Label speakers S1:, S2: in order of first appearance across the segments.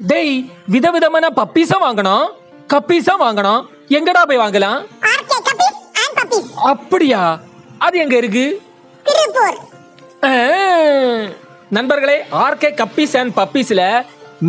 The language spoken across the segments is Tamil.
S1: டேய் விதவிதமான பப்பீஸா வாங்கணும், கப்பீஸா வாங்கணும். எங்கடா போய் வாங்கலாம்?
S2: RK guppies and puppies.
S1: அப்படியா? அது எங்க இருக்கு?
S2: திருப்பூர்.
S1: நண்பர்களே, ஆர்கே கப்பீஸ் அண்ட் பப்பீஸ்ல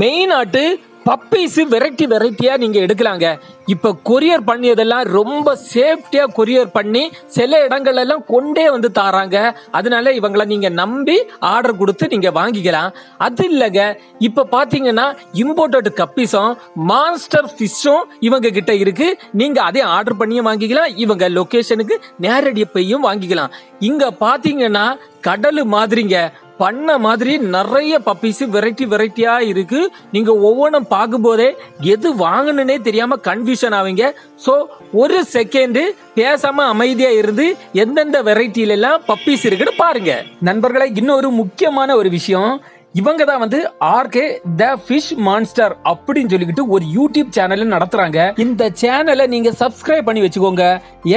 S1: மெயின் ஆட்டு பப்பீஸ் வெரைட்டியா நீங்க எடுக்கலாங்க. இப்ப கொரியர் பண்ணியதெல்லாம் ரொம்ப சேஃப்டியா கொரியர் பண்ணி சில இடங்கள்ல எல்லாம் கொண்டே வந்து தாராங்க. அதனால இவங்களை நீங்க நம்பி ஆர்டர் கொடுத்து நீங்க வாங்கிக்கலாம். அது இல்லங்க, இப்ப பாத்தீங்கன்னா இம்போர்ட்டட் கப்பீஸும் மான்ஸ்டர் ஃபிஷ்ஷும் இவங்க கிட்ட இருக்கு. நீங்க அதே ஆர்டர் பண்ணியும் வாங்கிக்கலாம், இவங்க லொகேஷனுக்கு நேரடி போயும் வாங்கிக்கலாம். இங்க பாத்தீங்கன்னா கடலு மாதிரிங்க, பண்ண மாதிரி நிறைய பப்பீஸ் வெரைட்டியா இருக்கு. நீங்க ஒவ்வொன்றும் பார்க்கும் போதே எது வாங்கணுன்னே தெரியாம கன்ஃபியூஷன் ஆவீங்க. சோ ஒரு செகண்ட் பேசாம அமைதியா இருந்து எந்தெந்த வெரைட்டில எல்லாம் பப்பீஸ் இருக்குன்னு பாருங்க. நண்பர்களே, இன்னொரு முக்கியமான ஒரு விஷயம், இவங்க தான் வந்து ஆர்கே த ஃபிஷ் மான்ஸ்டர் அப்படின்னு சொல்லிக்கிட்டு ஒரு யூடியூப் சேனல் நடத்துறாங்க. இந்த சேனலை நீங்க சப்ஸ்கிரைப் பண்ணி வச்சுக்கோங்க.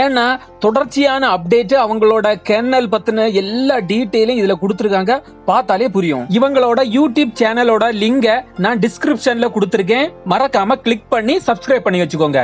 S1: ஏன்னா தொடர்ச்சியான அப்டேட், அவங்களோட கென்னல் பத்தின எல்லா டீட்டெயிலும் இதுல கொடுத்துருக்காங்க. பார்த்தாலே புரியும். இவங்களோட யூடியூப் சேனலோட லிங்கை நான் டிஸ்கிரிப்ஷன்ல கொடுத்துருக்கேன். மறக்காம கிளிக் பண்ணி சப்ஸ்கிரைப் பண்ணி வச்சுக்கோங்க.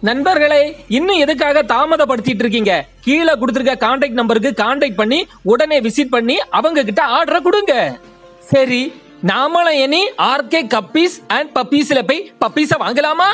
S1: நண்பர்களே, இன்னும் எதுக்காக தாமதப்படுத்திட்டு இருக்கீங்க? கீழே கொடுத்திருக்க கான்டாக்ட் நம்பருக்கு கான்டாக்ட் பண்ணி உடனே விசிட் பண்ணி அவங்க கிட்ட ஆர்டர் கொடுங்க. சரி, நாமளும் இனி ஆர்கே கப்பீஸ் அண்ட் பப்பீஸ்ல போய் பப்பீஸ வாங்கலாமா?